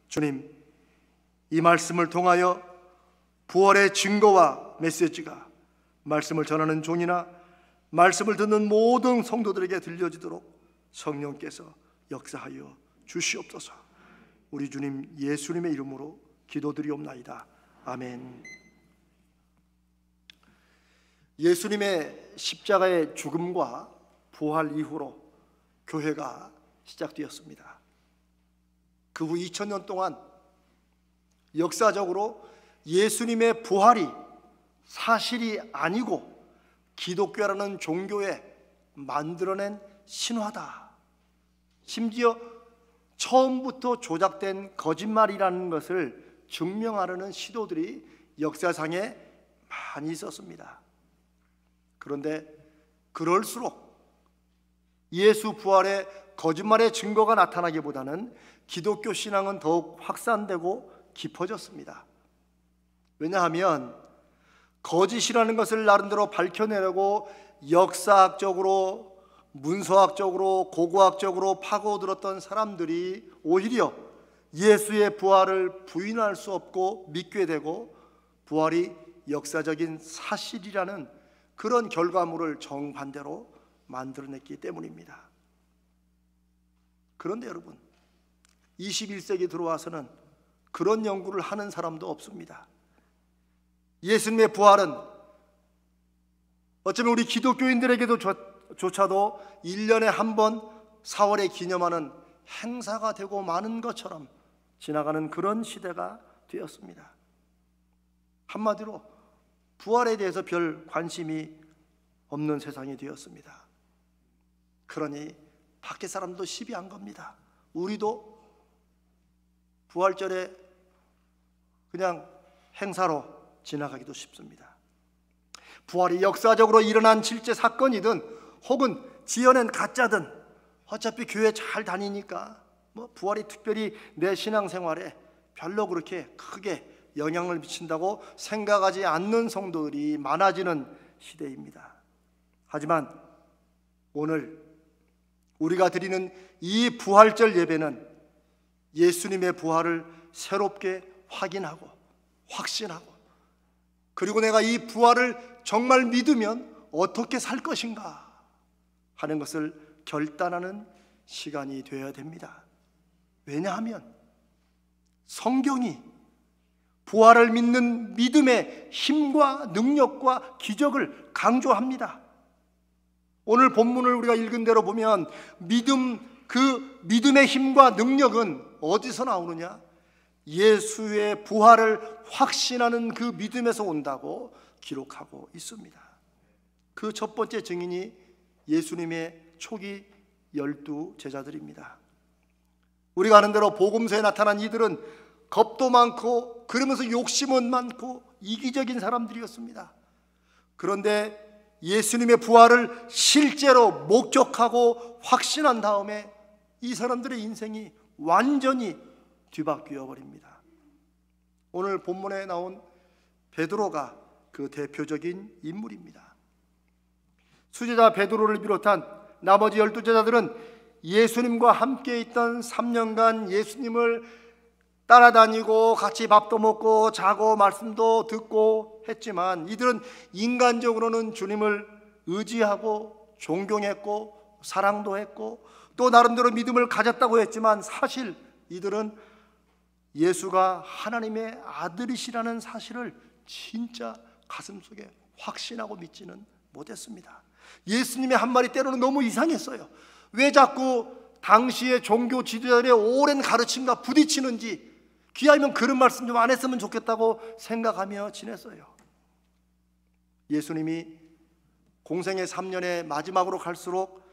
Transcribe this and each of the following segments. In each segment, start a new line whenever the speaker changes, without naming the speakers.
주님, 이 말씀을 통하여 부활의 증거와 메시지가 말씀을 전하는 종이나 말씀을 듣는 모든 성도들에게 들려지도록 성령께서 역사하여 주시옵소서. 우리 주님 예수님의 이름으로 기도드리옵나이다. 아멘. 예수님의 십자가의 죽음과 부활 이후로 교회가 시작되었습니다. 그 후 2000년 동안 역사적으로 예수님의 부활이 사실이 아니고 기독교라는 종교에 만들어낸 신화다, 심지어 처음부터 조작된 거짓말이라는 것을 증명하려는 시도들이 역사상에 많이 있었습니다. 그런데 그럴수록 예수 부활의 거짓말의 증거가 나타나기보다는 기독교 신앙은 더욱 확산되고 깊어졌습니다. 왜냐하면 거짓이라는 것을 나름대로 밝혀내려고 역사학적으로, 문서학적으로, 고고학적으로 파고들었던 사람들이 오히려 예수의 부활을 부인할 수 없고 믿게 되고 부활이 역사적인 사실이라는 그런 결과물을 정반대로 만들어냈기 때문입니다. 그런데 여러분, 21세기 들어와서는 그런 연구를 하는 사람도 없습니다. 예수님의 부활은 어쩌면 우리 기독교인들에게도 조차도 1년에 한 번 4월에 기념하는 행사가 되고 마는 것처럼 지나가는 그런 시대가 되었습니다. 한마디로 부활에 대해서 별 관심이 없는 세상이 되었습니다. 그러니 밖에 사람도 시비한 겁니다. 우리도 부활절에 그냥 행사로 지나가기도 쉽습니다. 부활이 역사적으로 일어난 실제 사건이든 혹은 지어낸 가짜든 어차피 교회 잘 다니니까 부활이 특별히 내 신앙생활에 별로 그렇게 크게 영향을 미친다고 생각하지 않는 성도들이 많아지는 시대입니다. 하지만 오늘 우리가 드리는 이 부활절 예배는 예수님의 부활을 새롭게 확인하고 확신하고, 그리고 내가 이 부활을 정말 믿으면 어떻게 살 것인가 하는 것을 결단하는 시간이 되어야 됩니다. 왜냐하면 성경이 부활을 믿는 믿음의 힘과 능력과 기적을 강조합니다. 오늘 본문을 우리가 읽은 대로 보면 그 믿음의 힘과 능력은 어디서 나오느냐? 예수의 부활을 확신하는 그 믿음에서 온다고 기록하고 있습니다. 그 첫 번째 증인이 예수님의 초기 12 제자들입니다. 우리가 아는 대로 복음서에 나타난 이들은 겁도 많고 그러면서 욕심은 많고 이기적인 사람들이었습니다. 그런데 예수님의 부활을 실제로 목격하고 확신한 다음에 이 사람들의 인생이 완전히 뒤바뀌어 버립니다. 오늘 본문에 나온 베드로가 그 대표적인 인물입니다. 수제자 베드로를 비롯한 나머지 12제자들은 예수님과 함께 있던 3년간 예수님을 따라다니고 같이 밥도 먹고 자고 말씀도 듣고 했지만 이들은 인간적으로는 주님을 의지하고 존경했고 사랑도 했고 또 나름대로 믿음을 가졌다고 했지만 사실 이들은 예수가 하나님의 아들이시라는 사실을 진짜 가슴속에 확신하고 믿지는 못했습니다. 예수님의 한 말이 때로는 너무 이상했어요. 왜 자꾸 당시의 종교 지도자들의 오랜 가르침과 부딪히는지 귀하면 그런 말씀 좀 안 했으면 좋겠다고 생각하며 지냈어요. 예수님이 공생의 3년의 마지막으로 갈수록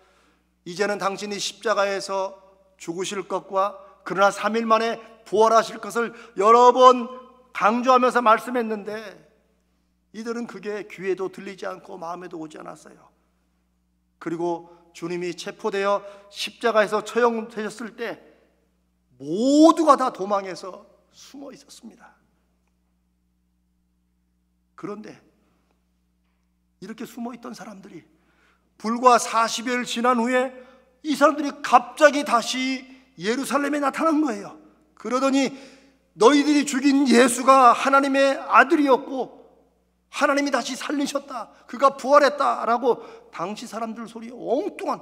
이제는 당신이 십자가에서 죽으실 것과 그러나 3일 만에 부활하실 것을 여러 번 강조하면서 말씀했는데 이들은 그게 귀에도 들리지 않고 마음에도 오지 않았어요. 그리고 주님이 체포되어 십자가에서 처형되셨을 때 모두가 다 도망해서 숨어 있었습니다. 그런데 이렇게 숨어 있던 사람들이 불과 40여일 지난 후에 이 사람들이 갑자기 다시 예루살렘에 나타난 거예요. 그러더니 너희들이 죽인 예수가 하나님의 아들이었고 하나님이 다시 살리셨다, 그가 부활했다라고 당시 사람들 소리 엉뚱한,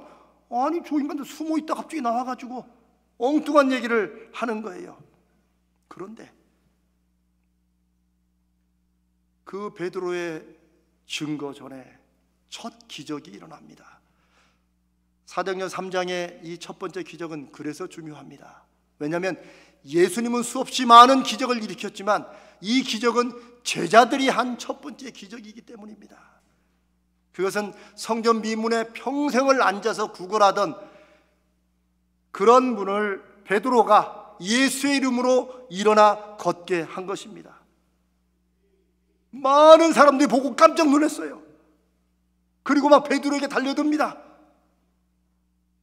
아니 저 인간들 숨어있다 갑자기 나와가지고 엉뚱한 얘기를 하는 거예요. 그런데 그 베드로의 증거 전에 첫 기적이 일어납니다. 사도행전 3장의 이 첫 번째 기적은 그래서 중요합니다. 왜냐하면 예수님은 수없이 많은 기적을 일으켰지만 이 기적은 제자들이 한 첫 번째 기적이기 때문입니다. 그것은 성전 미문에 평생을 앉아서 구걸하던 그런 분을 베드로가 예수의 이름으로 일어나 걷게 한 것입니다. 많은 사람들이 보고 깜짝 놀랐어요. 그리고 막 베드로에게 달려듭니다.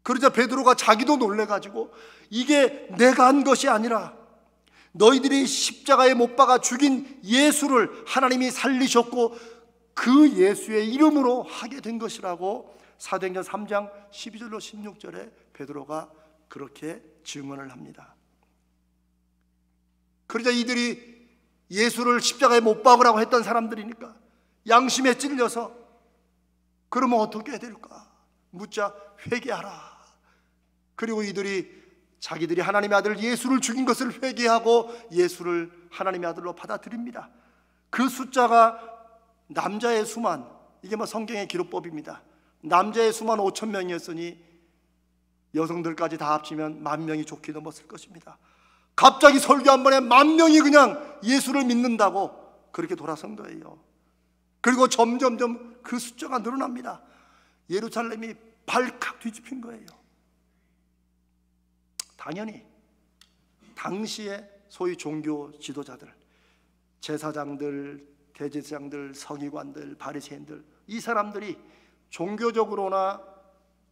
그러자 베드로가 자기도 놀래가지고 이게 내가 한 것이 아니라 너희들이 십자가에 못 박아 죽인 예수를 하나님이 살리셨고 그 예수의 이름으로 하게 된 것이라고 사도행전 3장 12절로 16절에 베드로가 그렇게 증언을 합니다. 그러자 이들이 예수를 십자가에 못 박으라고 했던 사람들이니까 양심에 찔려서 그러면 어떻게 해야 될까 묻자 회개하라. 그리고 이들이 자기들이 하나님의 아들 예수를 죽인 것을 회개하고 예수를 하나님의 아들로 받아들입니다. 그 숫자가 남자의 수만, 이게 뭐 성경의 기록법입니다. 남자의 수만 5천 명이었으니 여성들까지 다 합치면 10,000명이 좋게 넘었을 것입니다. 갑자기 설교 한 번에 10,000명이 그냥 예수를 믿는다고 그렇게 돌아선 거예요. 그리고 점점점 그 숫자가 늘어납니다. 예루살렘이 발칵 뒤집힌 거예요. 당연히 당시에 소위 종교 지도자들, 제사장들, 대제사장들, 서기관들, 바리새인들, 이 사람들이 종교적으로나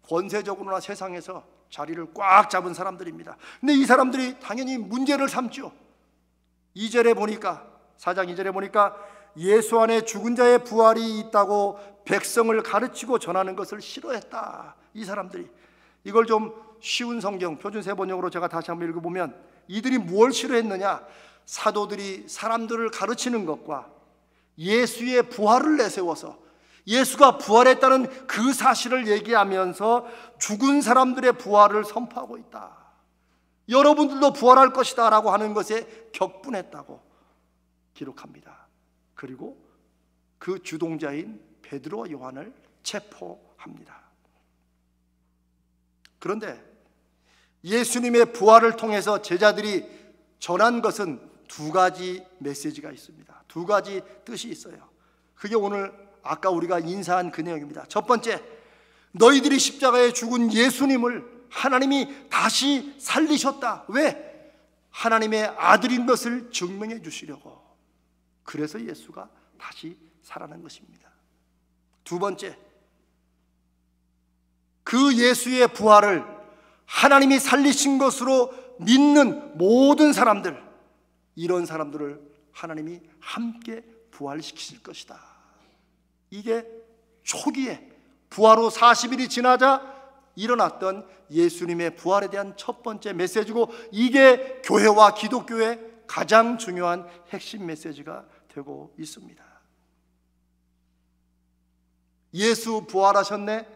권세적으로나 세상에서 자리를 꽉 잡은 사람들입니다. 근데 이 사람들이 당연히 문제를 삼죠. 2절에 보니까, 4장 2절에 보니까 예수 안에 죽은 자의 부활이 있다고 백성을 가르치고 전하는 것을 싫어했다. 이 사람들이. 이걸 좀 쉬운 성경 표준 세번역으로 제가 다시 한번 읽어보면 이들이 뭘 싫어했느냐, 사도들이 사람들을 가르치는 것과 예수의 부활을 내세워서 예수가 부활했다는 그 사실을 얘기하면서 죽은 사람들의 부활을 선포하고 있다, 여러분들도 부활할 것이다 라고 하는 것에 격분했다고 기록합니다. 그리고 그 주동자인 베드로와 요한을 체포합니다. 그런데 예수님의 부활을 통해서 제자들이 전한 것은 두 가지 메시지가 있습니다. 두 가지 뜻이 있어요. 그게 오늘 아까 우리가 인사한 그 내용입니다. 첫 번째, 너희들이 십자가에 죽은 예수님을 하나님이 다시 살리셨다. 왜? 하나님의 아들인 것을 증명해 주시려고. 그래서 예수가 다시 살아난 것입니다. 두 번째, 그 예수의 부활을 하나님이 살리신 것으로 믿는 모든 사람들, 이런 사람들을 하나님이 함께 부활시키실 것이다. 이게 초기에 부활 후 40일이 지나자 일어났던 예수님의 부활에 대한 첫 번째 메시지고, 이게 교회와 기독교의 가장 중요한 핵심 메시지가 되고 있습니다. 예수 부활하셨네,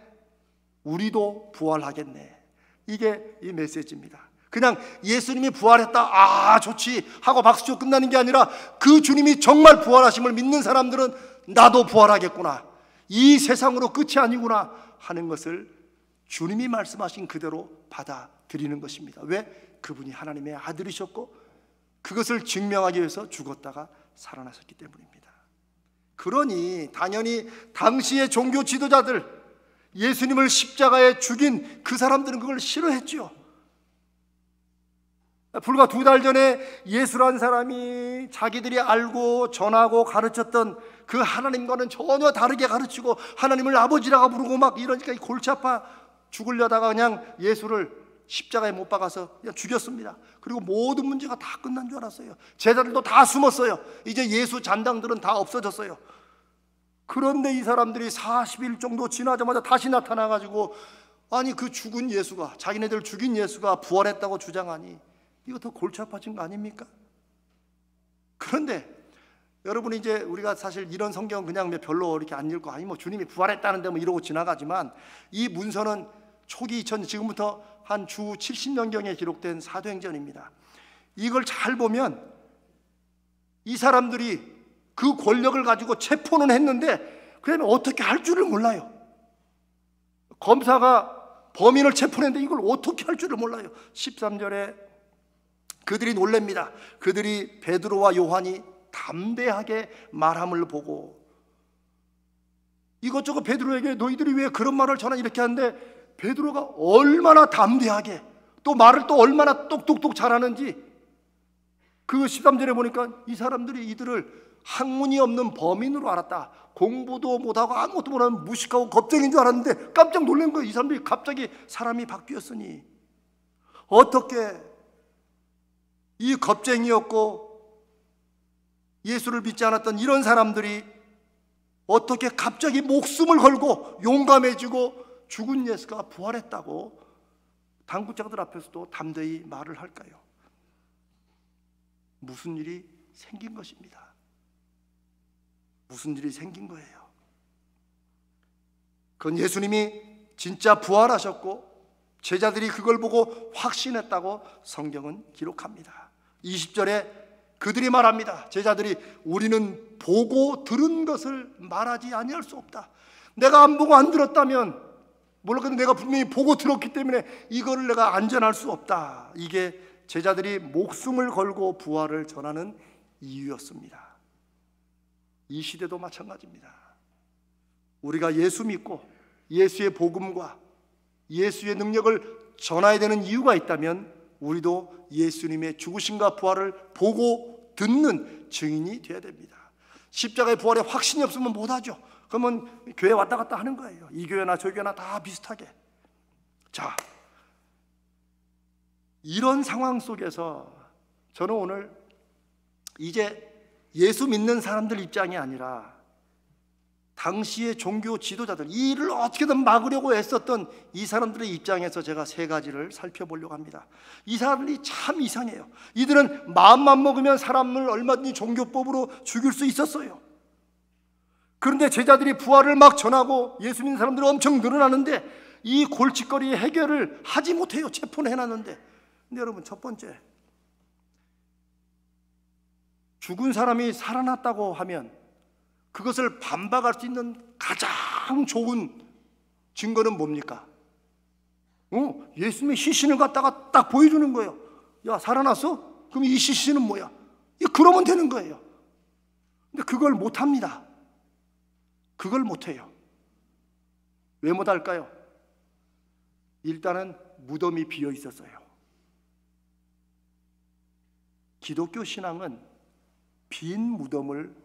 우리도 부활하겠네. 이게 이 메시지입니다. 그냥 예수님이 부활했다, 아 좋지 하고 박수치고 끝나는 게 아니라 그 주님이 정말 부활하심을 믿는 사람들은 나도 부활하겠구나, 이 세상으로 끝이 아니구나 하는 것을 주님이 말씀하신 그대로 받아들이는 것입니다. 왜? 그분이 하나님의 아들이셨고 그것을 증명하기 위해서 죽었다가 살아나셨기 때문입니다. 그러니 당연히 당시의 종교 지도자들, 예수님을 십자가에 죽인 그 사람들은 그걸 싫어했죠. 불과 2달 전에 예수란 사람이 자기들이 알고 전하고 가르쳤던 그 하나님과는 전혀 다르게 가르치고 하나님을 아버지라고 부르고 막 이러니까 골치 아파 죽으려다가 그냥 예수를 십자가에 못 박아서 그냥 죽였습니다. 그리고 모든 문제가 다 끝난 줄 알았어요. 제자들도 다 숨었어요. 이제 예수 잔당들은 다 없어졌어요. 그런데 이 사람들이 40일 정도 지나자마자 다시 나타나가지고, 아니 그 죽은 예수가, 자기네들 죽인 예수가 부활했다고 주장하니 이거 더 골치 아파진 거 아닙니까? 그런데 여러분이 이제 우리가 사실 이런 성경 그냥 별로 이렇게 안 읽고 아니 뭐 주님이 부활했다는데 뭐 이러고 지나가지만, 이 문서는 초기 지금부터 한 주 70년경에 기록된 사도행전입니다. 이걸 잘 보면 이 사람들이 그 권력을 가지고 체포는 했는데 그다음에 어떻게 할 줄을 몰라요. 검사가 범인을 체포했는데 이걸 어떻게 할 줄을 몰라요. 13절에 그들이 놀랍니다. 그들이 베드로와 요한이 담대하게 말함을 보고, 이것저것 베드로에게 너희들이 왜 그런 말을 전하 이렇게 하는데, 베드로가 얼마나 담대하게 또 말을 또 얼마나 똑똑똑 잘하는지, 그 13절에 보니까 이 사람들이 이들을 학문이 없는 범인으로 알았다. 공부도 못하고 아무것도 못하는 무식하고 겁쟁이인 줄 알았는데 깜짝 놀란 거예요. 이 사람들이 갑자기 사람이 바뀌었으니 어떻게 이 겁쟁이였고 예수를 믿지 않았던 이런 사람들이 어떻게 갑자기 목숨을 걸고 용감해지고 죽은 예수가 부활했다고 당구장들 앞에서도 담대히 말을 할까요? 무슨 일이 생긴 것입니다. 무슨 일이 생긴 거예요. 그건 예수님이 진짜 부활하셨고 제자들이 그걸 보고 확신했다고 성경은 기록합니다. 20절에 그들이 말합니다. 제자들이 우리는 보고 들은 것을 말하지 아니할 수 없다. 내가 안 보고 안 들었다면 몰랐는데 내가 분명히 보고 들었기 때문에 이거를 내가 안전할 수 없다. 이게 제자들이 목숨을 걸고 부활을 전하는 이유였습니다. 이 시대도 마찬가지입니다. 우리가 예수 믿고 예수의 복음과 예수의 능력을 전해야 되는 이유가 있다면 우리도 예수님의 죽으심과 부활을 보고 듣는 증인이 되어야 됩니다. 십자가의 부활에 확신이 없으면 못하죠. 그러면 교회 왔다 갔다 하는 거예요. 이 교회나 저 교회나 다 비슷하게. 자, 이런 상황 속에서 저는 오늘 이제 예수 믿는 사람들 입장이 아니라 당시의 종교 지도자들, 이 일을 어떻게든 막으려고 애썼던 이 사람들의 입장에서 제가 세 가지를 살펴보려고 합니다. 이 사람들이 참 이상해요. 이들은 마음만 먹으면 사람을 얼마든지 종교법으로 죽일 수 있었어요. 그런데 제자들이 부활을 막 전하고 예수 믿는 사람들이 엄청 늘어나는데 이 골칫거리의 해결을 하지 못해요. 체포는 해놨는데. 근데 여러분, 첫 번째, 죽은 사람이 살아났다고 하면 그것을 반박할 수 있는 가장 좋은 증거는 뭡니까? 예수님의 시신을 갖다가 딱 보여주는 거예요. 야, 살아났어? 그럼 이 시신은 뭐야? 그러면 되는 거예요. 근데 그걸 못합니다. 그걸 못해요. 왜 못할까요? 일단은 무덤이 비어 있었어요. 기독교 신앙은 빈 무덤을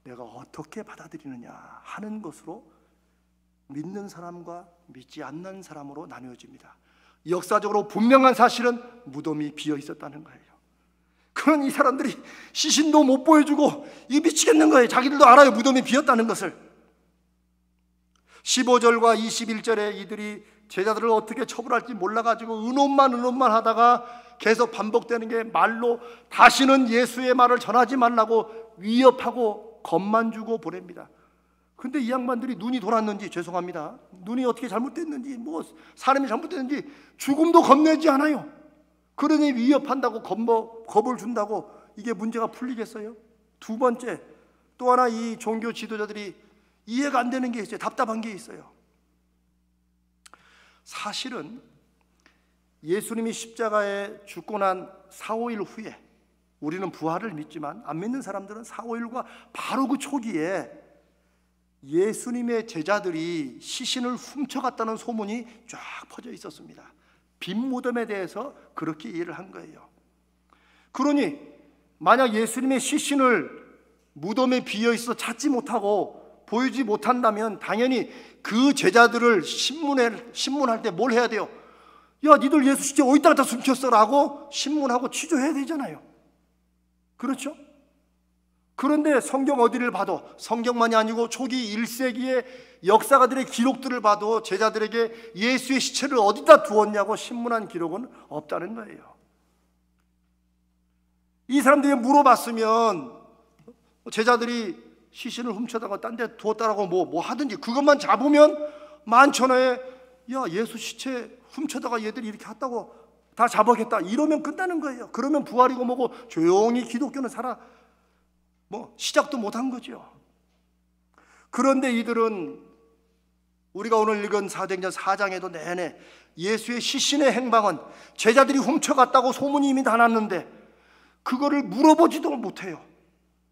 내가 어떻게 받아들이느냐 하는 것으로 믿는 사람과 믿지 않는 사람으로 나누어집니다. 역사적으로 분명한 사실은 무덤이 비어 있었다는 거예요. 그런 이 사람들이 시신도 못 보여주고 이 미치겠는 거예요. 자기들도 알아요, 무덤이 비었다는 것을. 15절과 21절에 이들이 제자들을 어떻게 처벌할지 몰라가지고 의논만 하다가 계속 반복되는 게 말로 다시는 예수의 말을 전하지 말라고 위협하고 겁만 주고 보냅니다. 근데 이 양반들이 눈이 돌았는지, 죄송합니다, 눈이 어떻게 잘못됐는지, 뭐 사람이 잘못됐는지 죽음도 겁내지 않아요. 그러니 위협한다고 겁을 준다고 이게 문제가 풀리겠어요? 두 번째, 또 하나 이 종교 지도자들이 이해가 안 되는 게 있어요. 답답한 게 있어요. 사실은 예수님이 십자가에 죽고 난 4, 5일 후에, 우리는 부활을 믿지만 안 믿는 사람들은 4, 5일과 바로 그 초기에 예수님의 제자들이 시신을 훔쳐갔다는 소문이 쫙 퍼져 있었습니다. 빈 무덤에 대해서 그렇게 이해를 한 거예요. 그러니 만약 예수님의 시신을 무덤에 비어있어 찾지 못하고 보이지 못한다면 당연히 그 제자들을 신문할 때 뭘 해야 돼요? 야, 니들 예수 시체 어디다 갖다 숨겼어? 라고 신문하고 취조해야 되잖아요. 그렇죠? 그런데 성경 어디를 봐도, 성경만이 아니고 초기 1세기의 역사가들의 기록들을 봐도 제자들에게 예수의 시체를 어디다 두었냐고 신문한 기록은 없다는 거예요. 이 사람들이 물어봤으면 제자들이 시신을 훔쳐다가 딴 데 두었다라고 뭐 하든지 그것만 잡으면 만천하에 야 예수 시체 훔쳐다가 얘들이 이렇게 했다고 다 잡아겠다 이러면 끝나는 거예요. 그러면 부활이고 뭐고 조용히 기독교는 살아 시작도 못한 거죠. 그런데 이들은 우리가 오늘 읽은 사도행전 4장에도 내내 예수의 시신의 행방은 제자들이 훔쳐갔다고 소문이 이미 다 났는데 그거를 물어보지도 못해요.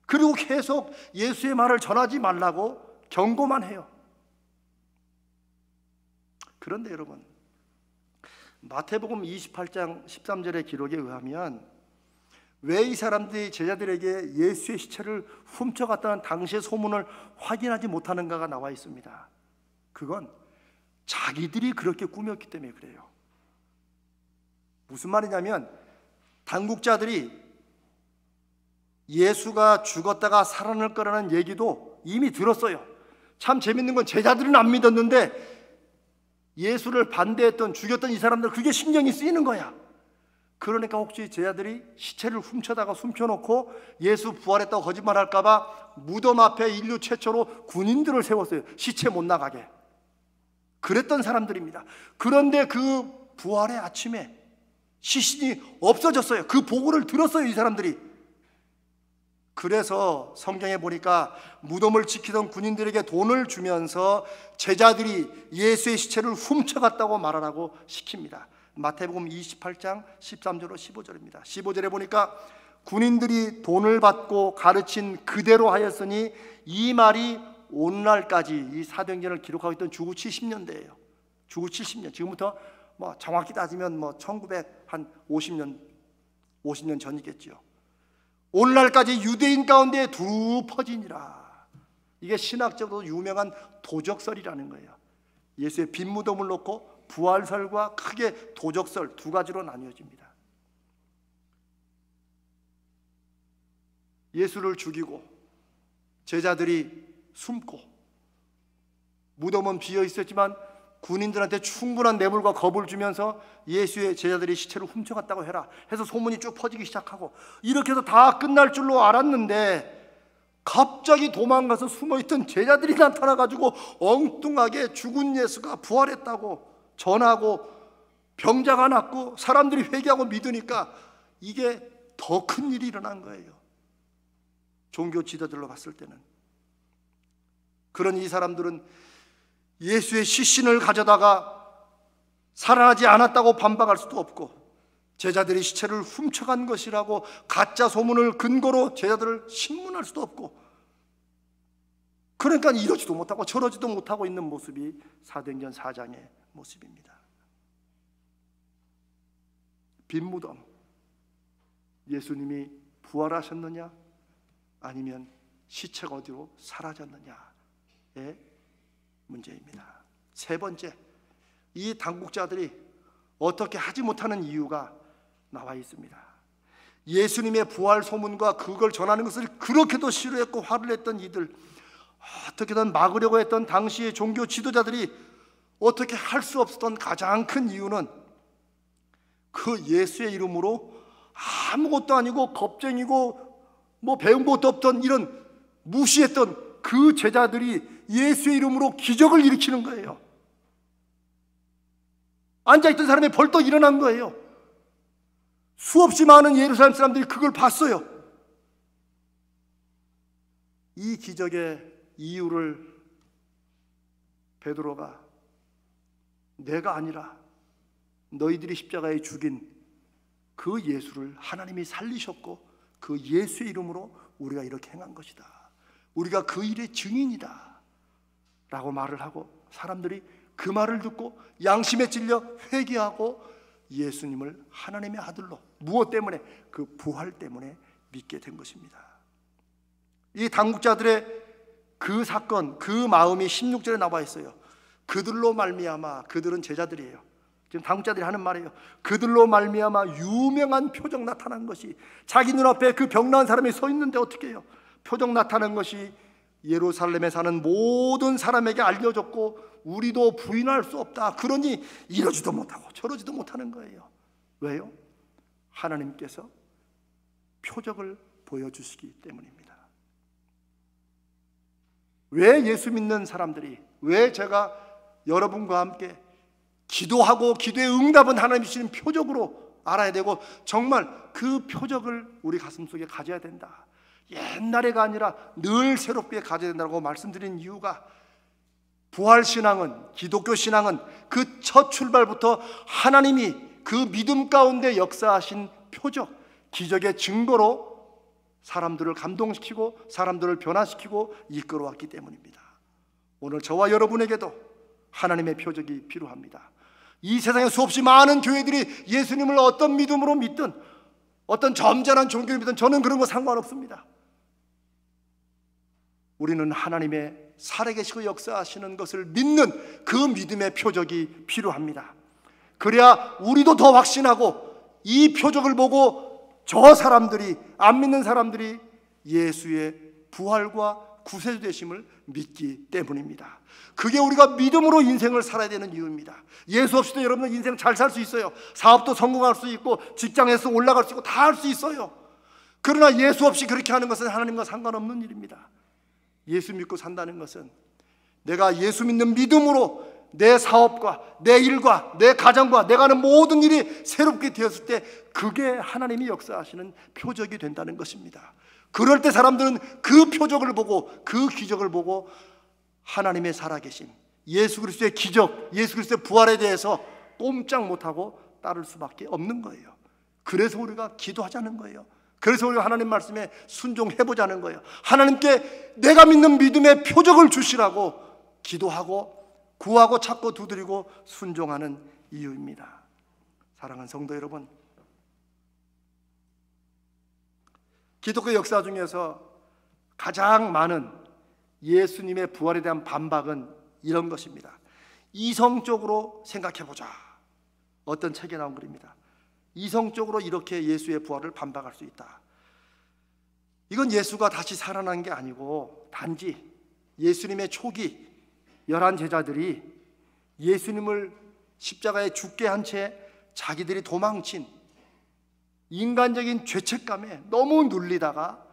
그리고 계속 예수의 말을 전하지 말라고 경고만 해요. 그런데 여러분, 마태복음 28장 13절의 기록에 의하면 왜 이 사람들이 제자들에게 예수의 시체를 훔쳐갔다는 당시의 소문을 확인하지 못하는가가 나와 있습니다. 그건 자기들이 그렇게 꾸몄기 때문에 그래요. 무슨 말이냐면 당국자들이 예수가 죽었다가 살아날 거라는 얘기도 이미 들었어요. 참 재밌는 건 제자들은 안 믿었는데 예수를 반대했던 죽였던 이 사람들 그게 신경이 쓰이는 거야. 그러니까 혹시 제자들이 시체를 훔쳐다가 숨겨놓고 예수 부활했다고 거짓말할까 봐 무덤 앞에 인류 최초로 군인들을 세웠어요. 시체 못 나가게. 그랬던 사람들입니다. 그런데 그 부활의 아침에 시신이 없어졌어요. 그 보고를 들었어요, 이 사람들이. 그래서 성경에 보니까 무덤을 지키던 군인들에게 돈을 주면서 제자들이 예수의 시체를 훔쳐갔다고 말하라고 시킵니다. 마태복음 28장 13절로 15절입니다. 15절에 보니까 군인들이 돈을 받고 가르친 그대로 하였으니 이 말이 오늘날까지 이 사도행전을 기록하고 있던 주후 70년대예요. 주후 70년. 지금부터 정확히 따지면 1950년 전이겠죠. 오늘날까지 유대인 가운데 두루 퍼지니라. 이게 신학적으로 유명한 도적설이라는 거예요. 예수의 빈 무덤을 놓고 부활설과 크게 도적설 두 가지로 나뉘어집니다. 예수를 죽이고 제자들이 숨고 무덤은 비어 있었지만 군인들한테 충분한 뇌물과 겁을 주면서 예수의 제자들이 시체를 훔쳐갔다고 해라 해서 소문이 쭉 퍼지기 시작하고 이렇게 해서 다 끝날 줄로 알았는데 갑자기 도망가서 숨어있던 제자들이 나타나가지고 엉뚱하게 죽은 예수가 부활했다고 전하고 병자가 낫고 사람들이 회개하고 믿으니까 이게 더 큰 일이 일어난 거예요. 종교 지도자들로 봤을 때는. 그런 이 사람들은 예수의 시신을 가져다가 살아나지 않았다고 반박할 수도 없고 제자들이 시체를 훔쳐간 것이라고 가짜 소문을 근거로 제자들을 신문할 수도 없고 그러니까 이러지도 못하고 저러지도 못하고 있는 모습이 사도행전 4장의 모습입니다. 빈 무덤, 예수님이 부활하셨느냐 아니면 시체가 어디로 사라졌느냐의 문제입니다. 세 번째, 이 당국자들이 어떻게 하지 못하는 이유가 나와 있습니다. 예수님의 부활 소문과 그걸 전하는 것을 그렇게도 싫어했고 화를 냈던 이들, 어떻게든 막으려고 했던 당시의 종교 지도자들이 어떻게 할 수 없었던 가장 큰 이유는 그 예수의 이름으로 아무것도 아니고 겁쟁이고 배운 것도 없던 이런 무시했던 그 제자들이 예수의 이름으로 기적을 일으키는 거예요. 앉아있던 사람이 벌떡 일어난 거예요. 수없이 많은 예루살렘 사람들이 그걸 봤어요. 이 기적의 이유를 베드로가 내가 아니라 너희들이 십자가에 죽인 그 예수를 하나님이 살리셨고 그 예수의 이름으로 우리가 이렇게 행한 것이다. 우리가 그 일의 증인이다 라고 말을 하고 사람들이 그 말을 듣고 양심에 찔려 회개하고 예수님을 하나님의 아들로 무엇 때문에? 그 부활 때문에 믿게 된 것입니다. 이 당국자들의 그 사건, 그 마음이 16절에 나와 있어요. 그들로 말미암아, 그들은 제자들이에요. 지금 당국자들이 하는 말이에요. 그들로 말미암아 유명한 표적 나타난 것이, 자기 눈앞에 그 병나은 사람이 서 있는데 어떻게 해요? 표적 나타난 것이 예루살렘에 사는 모든 사람에게 알려졌고 우리도 부인할 수 없다. 그러니 이러지도 못하고 저러지도 못하는 거예요. 왜요? 하나님께서 표적을 보여주시기 때문입니다. 왜 예수 믿는 사람들이, 왜 제가 여러분과 함께 기도하고 기도의 응답은 하나님이 주시는 표적으로 알아야 되고 정말 그 표적을 우리 가슴속에 가져야 된다, 옛날에가 아니라 늘 새롭게 가져야 된다고 말씀드린 이유가, 부활신앙은, 기독교 신앙은 그 첫 출발부터 하나님이 그 믿음 가운데 역사하신 표적, 기적의 증거로 사람들을 감동시키고 사람들을 변화시키고 이끌어왔기 때문입니다. 오늘 저와 여러분에게도 하나님의 표적이 필요합니다. 이 세상에 수없이 많은 교회들이 예수님을 어떤 믿음으로 믿든 어떤 점잖은 종교를 믿든 저는 그런 거 상관없습니다. 우리는 하나님의 살아계시고 역사하시는 것을 믿는 그 믿음의 표적이 필요합니다. 그래야 우리도 더 확신하고 이 표적을 보고 저 사람들이, 안 믿는 사람들이 예수의 부활과 구세주 되심을 믿기 때문입니다. 그게 우리가 믿음으로 인생을 살아야 되는 이유입니다. 예수 없이도 여러분은 인생 잘 살 수 있어요. 사업도 성공할 수 있고 직장에서 올라갈 수 있고 다 할 수 있어요. 그러나 예수 없이 그렇게 하는 것은 하나님과 상관없는 일입니다. 예수 믿고 산다는 것은 내가 예수 믿는 믿음으로 내 사업과 내 일과 내 가정과 내가 하는 모든 일이 새롭게 되었을 때 그게 하나님이 역사하시는 표적이 된다는 것입니다. 그럴 때 사람들은 그 표적을 보고 그 기적을 보고 하나님의 살아계심, 예수 그리스도의 기적, 예수 그리스도의 부활에 대해서 꼼짝 못하고 따를 수밖에 없는 거예요. 그래서 우리가 기도하자는 거예요. 그래서 우리가 하나님 말씀에 순종해보자는 거예요. 하나님께 내가 믿는 믿음의 표적을 주시라고 기도하고 구하고 찾고 두드리고 순종하는 이유입니다. 사랑하는 성도 여러분, 기독교 역사 중에서 가장 많은 예수님의 부활에 대한 반박은 이런 것입니다. 이성적으로 생각해보자. 어떤 책에 나온 글입니다. 이성적으로 이렇게 예수의 부활을 반박할 수 있다. 이건 예수가 다시 살아난 게 아니고 단지 예수님의 초기 11 제자들이 예수님을 십자가에 죽게 한 채 자기들이 도망친 인간적인 죄책감에 너무 눌리다가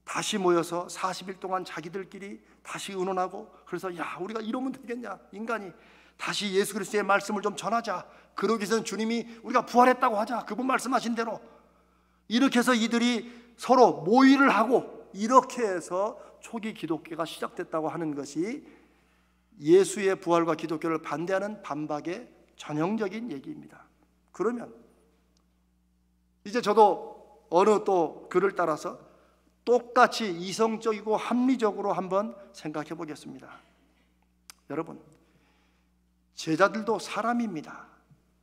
다시 모여서 40일 동안 자기들끼리 다시 의논하고, 그래서 야, 우리가 이러면 되겠냐, 인간이 다시 예수 그리스도의 말씀을 좀 전하자. 그러기 위해서는 주님이 우리가 부활했다고 하자, 그분 말씀하신 대로. 이렇게 해서 이들이 서로 모의를 하고 이렇게 해서 초기 기독교가 시작됐다고 하는 것이 예수의 부활과 기독교를 반대하는 반박의 전형적인 얘기입니다. 그러면 이제 저도 어느 또 글을 따라서 똑같이 이성적이고 합리적으로 한번 생각해 보겠습니다. 여러분, 제자들도 사람입니다.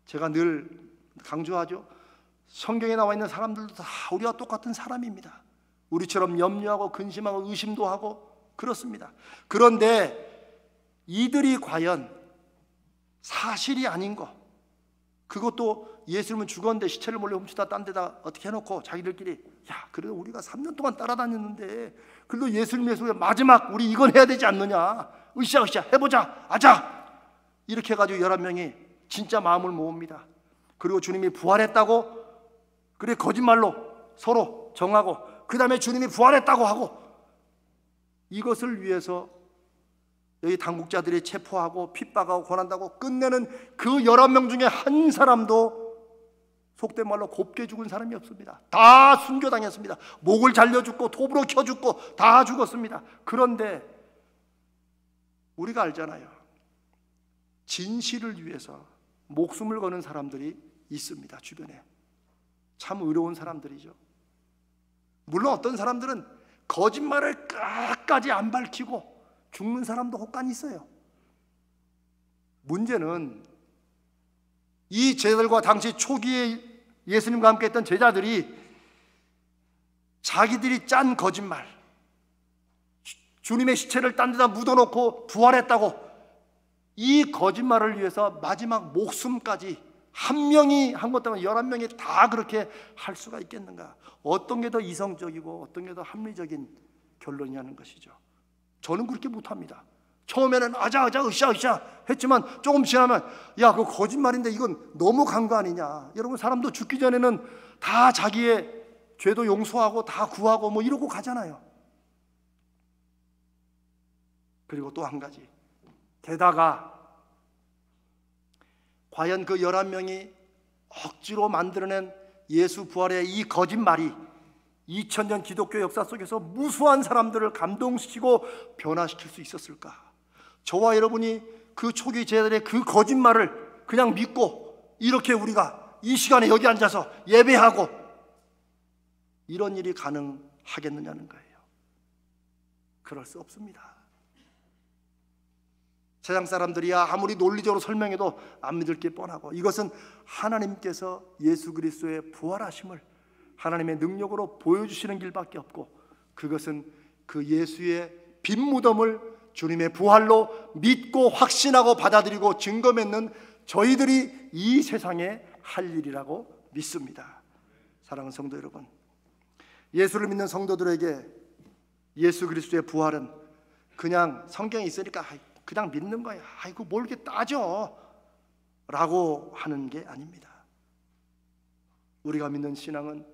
제가 늘 강조하죠. 성경에 나와 있는 사람들도 다 우리와 똑같은 사람입니다. 우리처럼 염려하고 근심하고 의심도 하고 그렇습니다. 그런데 이들이 과연 사실이 아닌 거, 그것도 예수님은 죽었는데 시체를 몰래 훔치다 딴 데다 어떻게 해놓고 자기들끼리 야, 그래도 우리가 3년 동안 따라다녔는데 그래도 예수님의 마지막 우리 이건 해야 되지 않느냐, 으쌰으쌰 해보자, 아자, 이렇게 해가지고 11명이 진짜 마음을 모읍니다. 그리고 주님이 부활했다고 그래 거짓말로 서로 정하고 그 다음에 주님이 부활했다고 하고, 이것을 위해서 여기 당국자들이 체포하고 핍박하고 권한다고 끝내는 그 11명 중에 한 사람도 속된 말로 곱게 죽은 사람이 없습니다. 다 순교당했습니다. 목을 잘려 죽고 톱으로 켜 죽고 다 죽었습니다. 그런데 우리가 알잖아요. 진실을 위해서 목숨을 거는 사람들이 있습니다. 주변에 참 의로운 사람들이죠. 물론 어떤 사람들은 거짓말을 끝까지 안 밝히고 죽는 사람도 혹간 있어요. 문제는 이 제자들과 당시 초기에 예수님과 함께 했던 제자들이 자기들이 짠 거짓말, 주님의 시체를 딴 데다 묻어놓고 부활했다고, 이 거짓말을 위해서 마지막 목숨까지 한 명이 한 것 때문에 11명이 다 그렇게 할 수가 있겠는가? 어떤 게 더 이성적이고 어떤 게 더 합리적인 결론이냐는 것이죠. 저는 그렇게 못합니다. 처음에는 아자아자 으쌰으쌰 했지만 조금 지나면 야, 그거 거짓말인데 이건 너무 간 거 아니냐. 여러분, 사람도 죽기 전에는 다 자기의 죄도 용서하고 다 구하고 뭐 이러고 가잖아요. 그리고 또 한 가지, 게다가 과연 그 11명이 억지로 만들어낸 예수 부활의 이 거짓말이 2000년 기독교 역사 속에서 무수한 사람들을 감동시키고 변화시킬 수 있었을까? 저와 여러분이 그 초기 제자들의 그 거짓말을 그냥 믿고 이렇게 우리가 이 시간에 여기 앉아서 예배하고 이런 일이 가능하겠느냐는 거예요. 그럴 수 없습니다. 세상 사람들이야 아무리 논리적으로 설명해도 안 믿을 게 뻔하고, 이것은 하나님께서 예수 그리스도의 부활하심을 하나님의 능력으로 보여주시는 길밖에 없고, 그것은 그 예수의 빈 무덤을 주님의 부활로 믿고 확신하고 받아들이고 증거 맺는 저희들이 이 세상에 할 일이라고 믿습니다. 사랑하는 성도 여러분, 예수를 믿는 성도들에게 예수 그리스도의 부활은 그냥 성경에 있으니까 그냥 믿는 거야, 아이고 뭘 이렇게 따져 라고 하는 게 아닙니다. 우리가 믿는 신앙은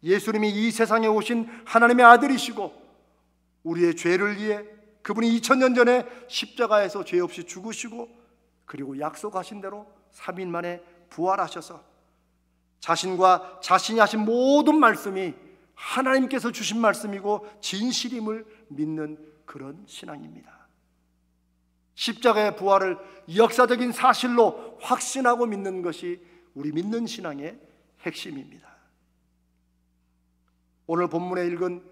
예수님이 이 세상에 오신 하나님의 아들이시고, 우리의 죄를 위해 그분이 2000년 전에 십자가에서 죄 없이 죽으시고, 그리고 약속하신 대로 3일 만에 부활하셔서 자신과 자신이 하신 모든 말씀이 하나님께서 주신 말씀이고 진실임을 믿는 그런 신앙입니다. 십자가의 부활을 역사적인 사실로 확신하고 믿는 것이 우리 믿는 신앙의 핵심입니다. 오늘 본문에 읽은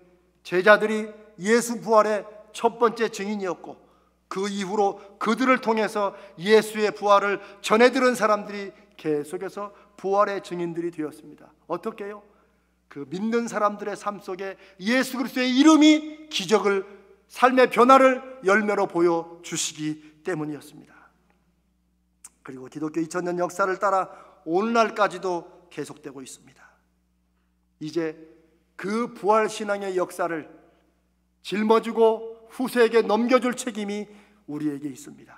제자들이 예수 부활의 첫 번째 증인이었고, 그 이후로 그들을 통해서 예수의 부활을 전해 들은 사람들이 계속해서 부활의 증인들이 되었습니다. 어떻게 해요? 그 믿는 사람들의 삶 속에 예수 그리스도의 이름이 기적을, 삶의 변화를 열매로 보여주시기 때문이었습니다. 그리고 기독교 2000년 역사를 따라 오늘날까지도 계속되고 있습니다. 이제 그 부활신앙의 역사를 짊어지고 후세에게 넘겨줄 책임이 우리에게 있습니다.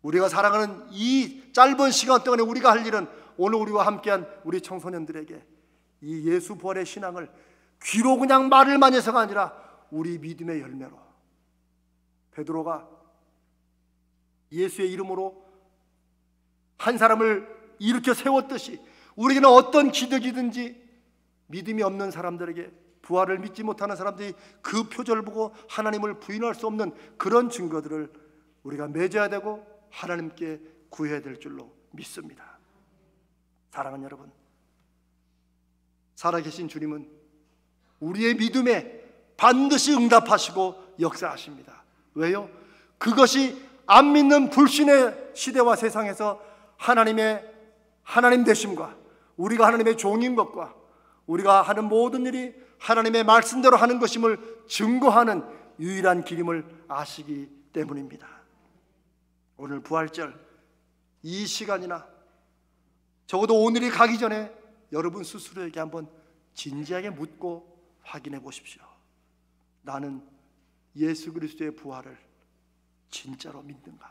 우리가 살아가는 이 짧은 시간 동안에 우리가 할 일은, 오늘 우리와 함께한 우리 청소년들에게 이 예수 부활의 신앙을 귀로 그냥 말을 많이 해서가 아니라 우리 믿음의 열매로, 베드로가 예수의 이름으로 한 사람을 일으켜 세웠듯이 우리에게는 어떤 기적이든지 믿음이 없는 사람들에게, 부활을 믿지 못하는 사람들이 그 표적을 보고 하나님을 부인할 수 없는 그런 증거들을 우리가 맺어야 되고 하나님께 구해야 될 줄로 믿습니다. 사랑하는 여러분, 살아계신 주님은 우리의 믿음에 반드시 응답하시고 역사하십니다. 왜요? 그것이 안 믿는 불신의 시대와 세상에서 하나님 되심과 우리가 하나님의 종인 것과 우리가 하는 모든 일이 하나님의 말씀대로 하는 것임을 증거하는 유일한 길임을 아시기 때문입니다. 오늘 부활절 이 시간이나 적어도 오늘이 가기 전에 여러분 스스로에게 한번 진지하게 묻고 확인해 보십시오. 나는 예수 그리스도의 부활을 진짜로 믿는가?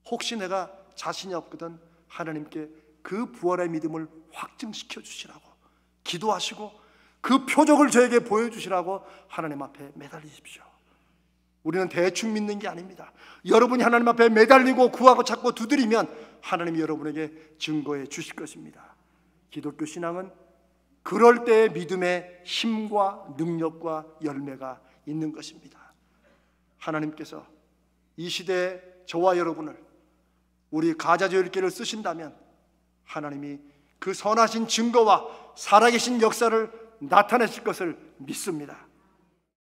혹시 내가 자신이 없거든 하나님께 그 부활의 믿음을 확증시켜 주시라고 기도하시고 그 표적을 저에게 보여주시라고 하나님 앞에 매달리십시오. 우리는 대충 믿는 게 아닙니다. 여러분이 하나님 앞에 매달리고 구하고 찾고 두드리면 하나님이 여러분에게 증거해 주실 것입니다. 기독교 신앙은 그럴 때의 믿음의 힘과 능력과 열매가 있는 것입니다. 하나님께서 이 시대에 저와 여러분을, 우리 가자지을교를 쓰신다면 하나님이 그 선하신 증거와 살아계신 역사를 나타내실 것을 믿습니다.